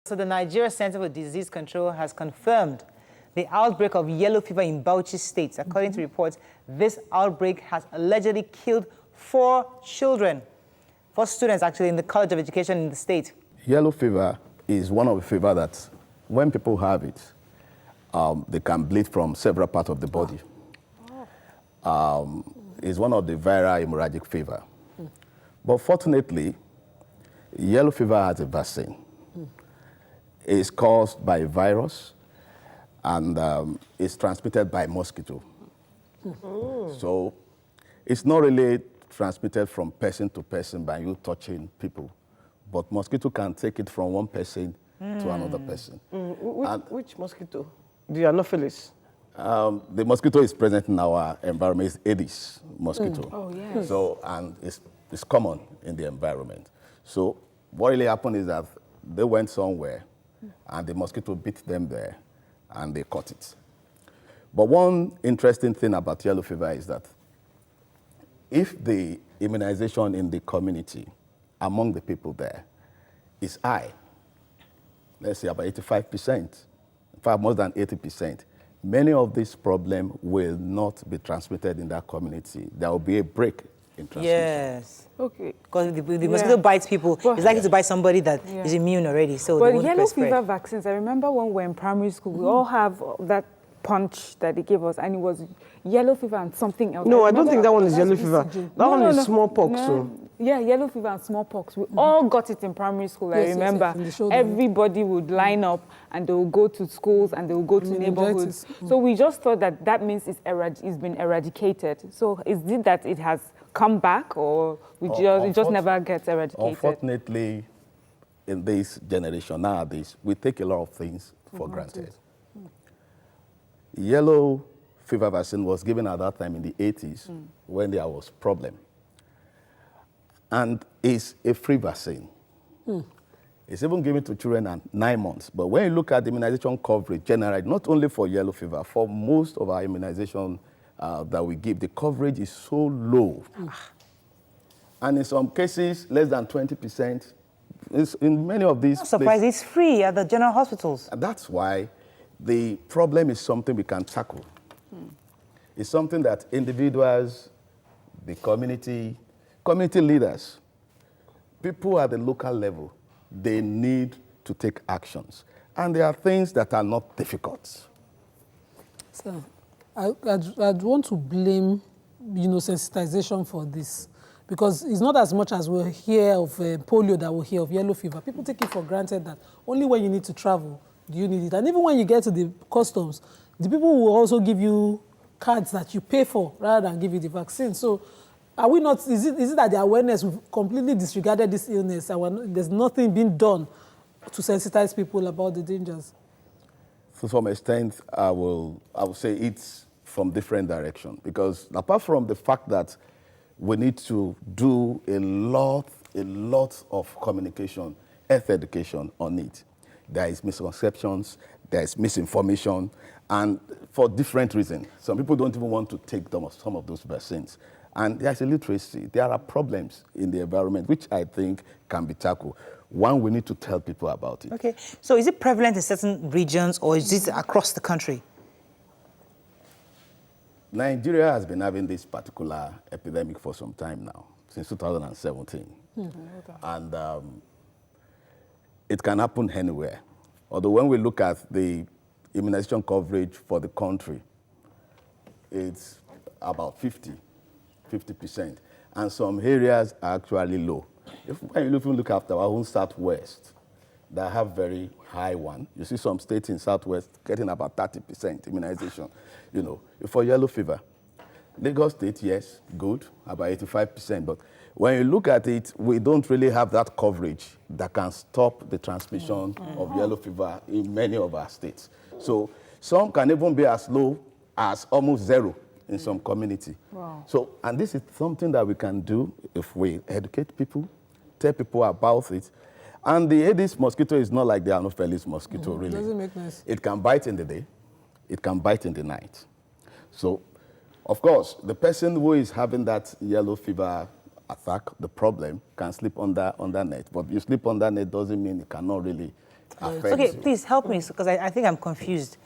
So the Nigeria Center for Disease Control has confirmed the outbreak of yellow fever in Bauchi State. According to reports, this outbreak has allegedly killed 4 children, 4 students actually in the College of Education in the state. Yellow fever is one of the fever that when people have it, they can bleed from several parts of the body. It's one of the viral hemorrhagic fever. But fortunately, yellow fever has a vaccine. It's caused by a virus and it's transmitted by mosquito. So it's not really transmitted from person to person by you touching people, but mosquito can take it from one person to another person. Which mosquito? The Anopheles? The mosquito is present in our environment. It's Aedes mosquito. Oh, yes. So, and it's common in the environment. So what really happened is that they went somewhere and the mosquito bit them there and they caught it. But one interesting thing about yellow fever is that if the immunization in the community among the people there is high, let's say about 85%, in fact more than 80%, many of these problems will not be transmitted in that community. There will be a break in transmission. Yes. Okay. Because the mosquito bites people, it's likely to bite somebody that is immune already. So But yellow fever vaccines, I remember when we were in primary school, we all have that punch that they gave us, and it was yellow fever and something else. No, I don't think that one is yellow fever. That one is smallpox. So. Yeah, yellow fever and smallpox. We all got it in primary school. I remember everybody would line up and they would go to schools and they would go to neighborhoods. So we just thought that that means it's been eradicated. So is it that it has come back, or it just never gets eradicated? Unfortunately, in this generation nowadays, we take a lot of things for granted. Yellow fever vaccine was given at that time in the 80s when there was problem. And it's a free vaccine. It's even given to children at 9 months. But when you look at the immunization coverage generally, not only for yellow fever, for most of our immunization that we give, the coverage is so low. And in some cases, less than 20%. In many of these I'm surprised it's free at the general hospitals. And that's why the problem is something we can tackle. It's something that individuals, the community leaders, people at the local level, they need to take actions. And there are things that are not difficult. So I'd want to blame, sensitization for this. Because it's not as much as we'll hear of polio that we'll hear of yellow fever. People take it for granted that only when you need to travel do you need it. And even when you get to the customs, the people will also give you cards that you pay for rather than give you the vaccine. So are we not, is it that the awareness, we've completely disregarded this illness and there's nothing being done to sensitize people about the dangers? To some extent, I will say it's from different directions. Because apart from the fact that we need to do a lot of communication, health education on it. There is misconceptions, there is misinformation, and for different reasons. Some people don't even want to take some of those vaccines. And there's illiteracy. There are problems in the environment, which I think can be tackled. One, we need to tell people about it. Okay, so is it prevalent in certain regions or is it across the country? Nigeria has been having this particular epidemic for some time now, since 2017. And it can happen anywhere. Although when we look at the immunization coverage for the country, it's about 50%. And some areas are actually low. When you look after our own Southwest, they have very high one. You see some states in Southwest getting about 30% immunization, for yellow fever. Lagos State, yes, good, about 85%. But when you look at it, we don't really have that coverage that can stop the transmission of yellow fever in many of our states. So some can even be as low as almost zero in some community. Wow. So, and this is something that we can do if we educate people, tell people about it. And the Aedes mosquito is not like the Anopheles mosquito, really. It doesn't make sense. It can bite in the day. It can bite in the night. So, of course, the person who is having that yellow fever attack, the problem, can sleep under net. But you sleep under net doesn't mean it cannot really affect Okay, you. please help me, because I think I'm confused.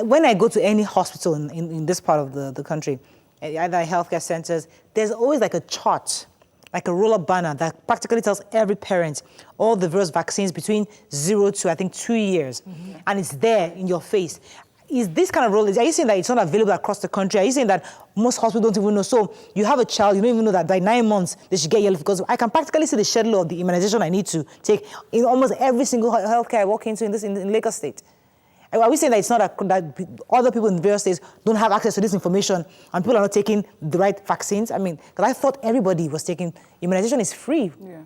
When I go to any hospital in this part of the country, either healthcare centers, there's always like a chart, like a roll-up banner that practically tells every parent all the various vaccines between 0 to, I think, 2 years. And it's there in your face. Is this kind of role, are you saying that it's not available across the country? Are you saying that most hospitals don't even know? So you have a child, you don't even know that by 9 months they should get yellow, because I can practically see the schedule of the immunization I need to take in almost every single healthcare I walk into in Lagos State. Are we saying that it's not that other people in various states don't have access to this information and people are not taking the right vaccines? I mean, because I thought everybody was taking, immunization is free. Yeah.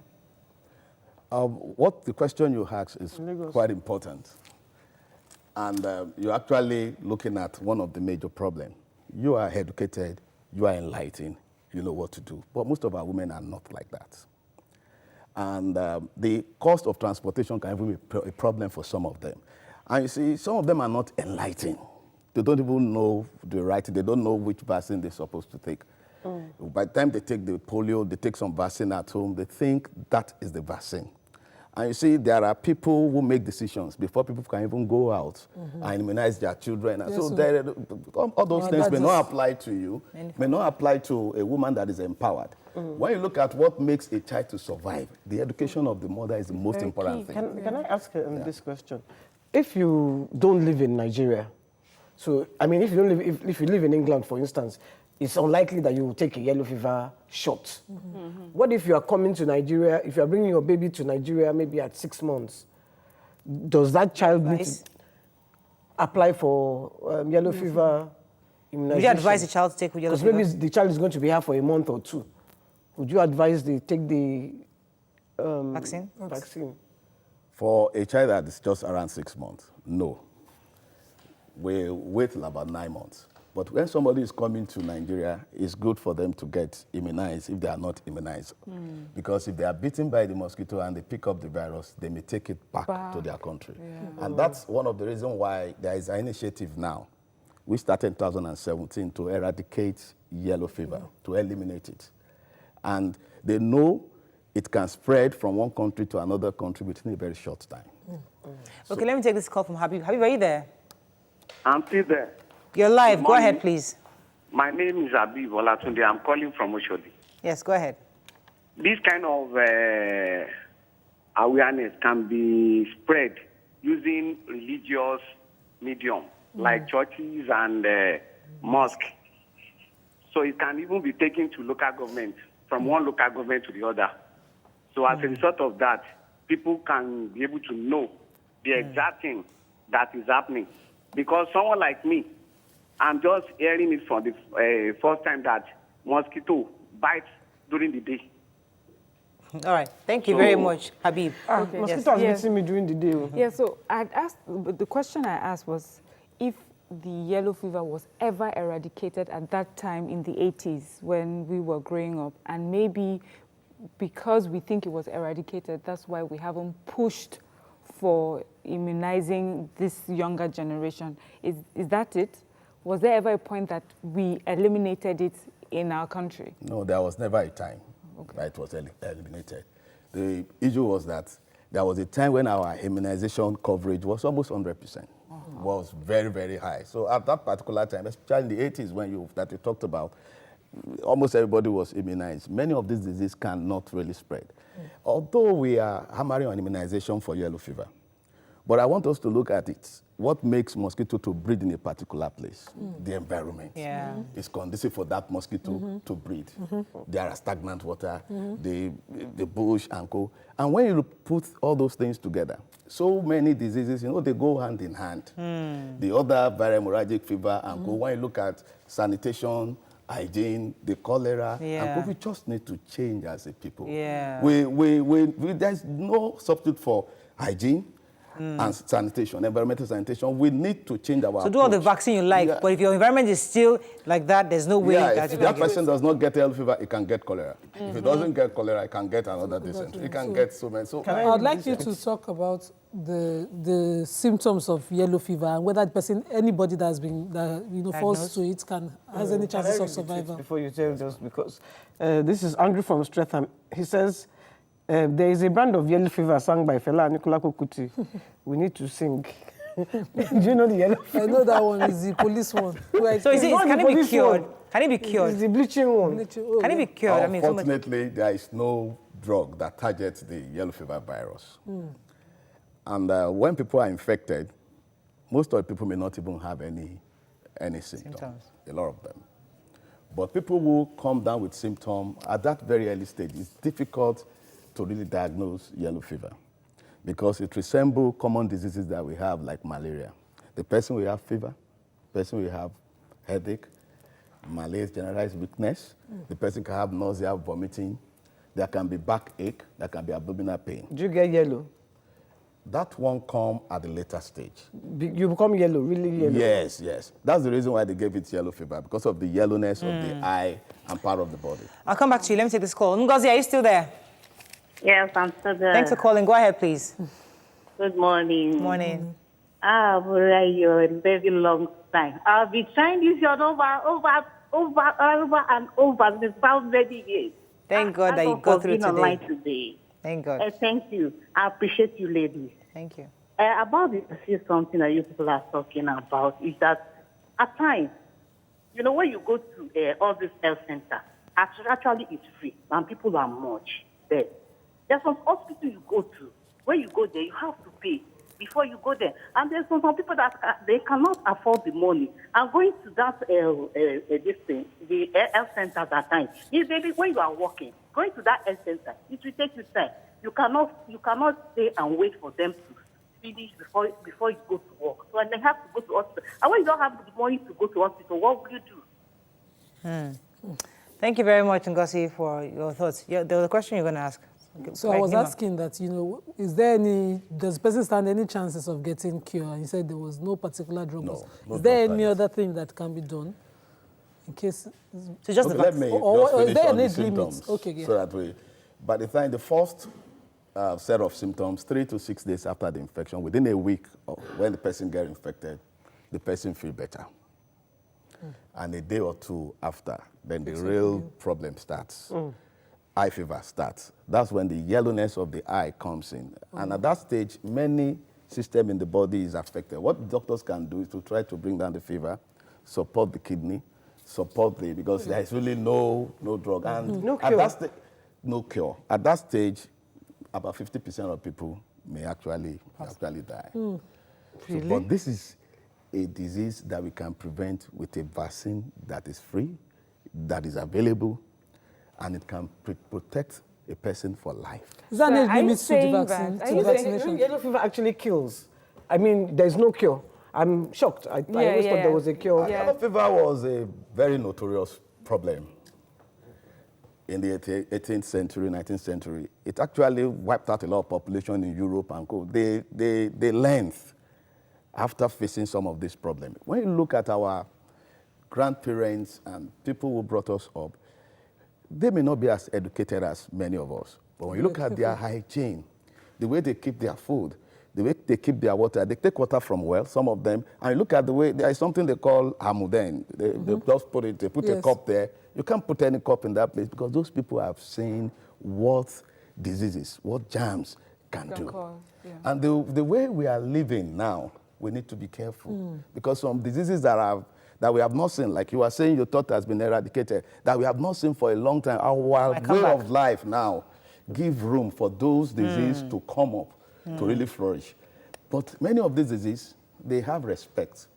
What the question you asked is quite important. And you're actually looking at one of the major problems. You are educated, you are enlightened, you know what to do. But most of our women are not like that. And the cost of transportation can even be a problem for some of them. And you see, some of them are not enlightened. They don't even know the right, they don't know which vaccine they're supposed to take. By the time they take the polio, they take some vaccine at home, they think that is the vaccine. And you see, there are people who make decisions before people can even go out and immunize their children. And so all those things may not apply to you, may not apply to a woman that is empowered. When you look at what makes a child to survive, the education of the mother is the most important thing. Can I ask this question? If you don't live in Nigeria, so I mean, if you live in England, for instance, it's unlikely that you will take a yellow fever shot. What if you are coming to Nigeria, if you are bringing your baby to Nigeria maybe at 6 months, does that child need to apply for yellow fever immunization? Would you advise the child to take yellow fever? Because maybe the child is going to be here for a month or 2. Would you advise they take the vaccine? For a child that is just around 6 months, no. We wait till about 9 months. But when somebody is coming to Nigeria, it's good for them to get immunized if they are not immunized. Because if they are bitten by the mosquito and they pick up the virus, they may take it back to their country. And that's one of the reasons why there is an initiative now. We started in 2017 to eradicate yellow fever, to eliminate it. And they know it can spread from one country to another country within a very short time. Okay, let me take this call from Habib. Habib, are you there? I'm still there. You're live. Go ahead, please. My name is Habib Olatunde. I'm calling from Oshodi. Yes, go ahead. This kind of awareness can be spread using religious medium, like churches and mosques. So it can even be taken to local government, from one local government to the other. So as a result of that, people can be able to know the exact thing that is happening. Because someone like me, I'm just hearing it for the first time that mosquito bites during the day. All right. Thank you very much, Habib. Mosquito has bitten me during the day. Yeah, so I'd asked, the question I asked was if the yellow fever was ever eradicated at that time in the 80s when we were growing up, and maybe because we think it was eradicated, that's why we haven't pushed for immunizing this younger generation. Is that it? Was there ever a point that we eliminated it in our country? No, there was never a time that it was eliminated. The issue was that there was a time when our immunization coverage was almost 100%. Was very, very high. So at that particular time, especially in the 80s when you talked about, almost everybody was immunized. Many of these diseases cannot really spread. Although we are hammering on immunization for yellow fever, but I want us to look at it. What makes mosquito to breed in a particular place? The environment. It's conducive for that mosquito to breed. There are stagnant water, the bush and co. And when you put all those things together, so many diseases, they go hand in hand. The other viral hemorrhagic fever and co. When you look at sanitation, hygiene, the cholera, and we just need to change as a people. There's no substitute for hygiene and sanitation, environmental sanitation. We need to change our approach. Do all the vaccine you like, but if your environment is still like that, there's no way that if that person does not get yellow fever, it can get cholera. If it doesn't get cholera, it can get another dysentery. It can get so many. So I'd like you to talk about the symptoms of yellow fever and whether anybody that has been falls to it has any chances of survival. Before you tell, just because this is Andrew from Streatham. He says, There is a brand of yellow fever sung by Fela Anikulapo Kuti. We need to sing. Do you know the yellow fever? I know that one is the police one. So can it be cured? Can it be cured? It's the bleaching one. Can it be cured? Unfortunately, there is no drug that targets the yellow fever virus. And when people are infected, most of the people may not even have any symptoms. A lot of them. But people who come down with symptoms at that very early stage, it's difficult to really diagnose yellow fever because it resembles common diseases that we have, like malaria. The person will have fever, the person will have headache, malaise, generalized weakness. The person can have nausea, vomiting. There can be backache, there can be abdominal pain. Do you get yellow? That won't come at the later stage. You become yellow, really yellow? Yes, yes. That's the reason why they gave it yellow fever, because of the yellowness of the eye and part of the body. I'll come back to you. Let me take this call. Ngozi, are you still there? Yes, I'm still there. Thanks for calling. Go ahead, please. Good morning. Morning. You're a very long time. I've been trying this over and over since past many years. Thank God that you got through online today. today. Thank God. Thank you. I appreciate you, ladies. Thank you. About this is something that you people are talking about is that at times, you know, when you go to all these health centers, actually it's free and people are much there. There's some hospital you go to. When you go there, you have to pay before you go there. And there's some people that they cannot afford the money. And going to that this thing, the health centers at times, maybe when you are walking, going to that health center, it will take you time. You cannot stay and wait for them to finish before you go to work. So and they have to go to hospital. And when you don't have the money to go to hospital, what will you do? Thank you very much, Ngozi, for your thoughts. There was a question you're going to ask. So I was asking that, you know, does the person stand any chances of getting cured? And you said there was no particular drug. No is there any other thing that can be done in case? So just let me or just is there finish on an the age symptoms. limit? Okay, yeah. So that by the time the first set of symptoms, 3 to 6 days after the infection, within a week of when the person gets infected, the person feels better. And a day or two after, then the real problem starts. Eye fever starts. That's when the yellowness of the eye comes in. And at that stage, many systems in the body is affected. What doctors can do is to try to bring down the fever, support the kidney, because there is really no drug. And no at cure. that no cure. At that stage, about 50% of people may actually die. Really? So, but this is a disease that we can prevent with a vaccine that is free, that is available, and it can protect a person for life. Is there an So age limit to the vaccine? are you vaccination? Yellow fever actually kills. I mean, there's no cure. I'm shocked. I always thought there was a cure. Yellow fever was a very notorious problem in the 18th century, 19th century. It actually wiped out a lot of population in Europe and co. They learned after facing some of this problem. When you look at our grandparents and people who brought us up, they may not be as educated as many of us. But when you look at their hygiene, the way they keep their food, the way they keep their water, they take water from wells, some of them, and you look at the way, there is something they call hamuden. They just put a cup there. You can't put any cup in that place because those people have seen what diseases, what germs can do. Cause, yeah. And the way we are living now, we need to be careful because some diseases that we have not seen, like you are saying your thought has been eradicated, that we have not seen for a long time, our way of life now give room for those diseases to come up, to really flourish. But many of these diseases, they have respect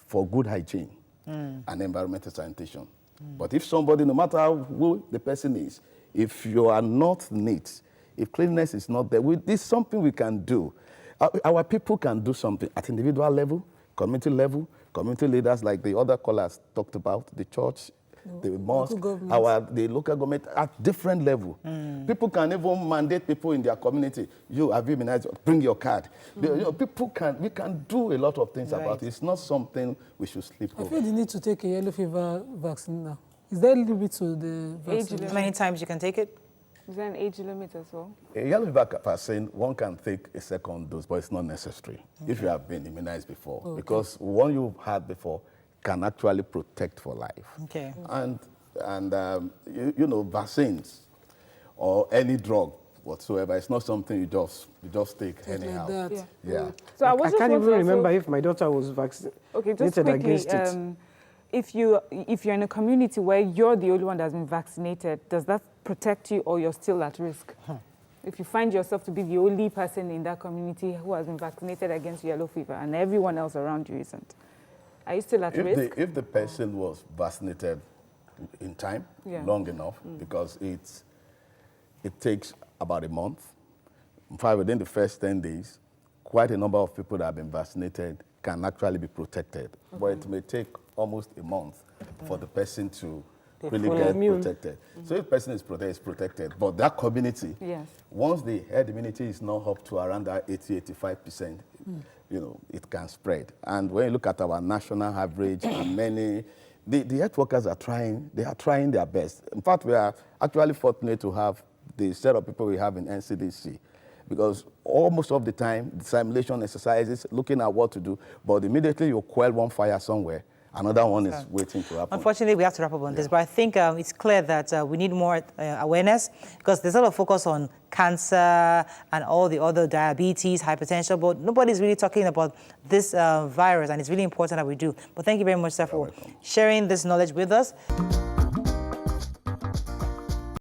for good hygiene and environmental sanitation. But if somebody, no matter who the person is, if you are not neat, if cleanliness is not there, this is something we can do. Our people can do something at individual level, community leaders like the other callers talked about, the church, the mosque, the local government at different level. People can even mandate people in their community. Have you been bring your card? You know, we can do a lot of things about it. It's not something we should sleep over. I feel the need to take a yellow fever vaccine now. Is there a limit to the vaccine? How many times you can take it? Is there an age limit as well? A yellow fever vaccine, one can take a second dose, but it's not necessary if you have been immunized before. Because one you've had before can actually protect for life. Okay. And you know, vaccines or any drug whatsoever. It's not something you just take anyhow. Like that. Yeah. So I I was can't just even want to remember also- if my daughter was vaccinated Okay, just quickly, against it. if you're in a community where you're the only one that's been vaccinated, does that protect you, or you're still at risk? If you find yourself to be the only person in that community who has been vaccinated against yellow fever and everyone else around you isn't, are you still at risk? If the person was vaccinated in time, Yeah. long enough, because it takes about a month. In fact, within the first 10 days, quite a number of people that have been vaccinated can actually be protected. But it may take almost a month for the person to really fully get immune. protected. So if the person is protected. But that community, Yes. once the herd immunity is not up to around that 80-85%, it can spread. And when you look at our national average, and the health workers are trying their best. In fact, we are actually fortunate to have the set of people we have in NCDC, because almost of the time, the simulation exercises, looking at what to do, but immediately you quell one fire somewhere, another one is waiting to happen. Unfortunately, we have to wrap up on this, but I think it's clear that we need more awareness, because there's a lot of focus on cancer and all the other diabetes, hypertension, but nobody's really talking about this virus, and it's really important that we do. But thank you very much, sir, for sharing this knowledge with us.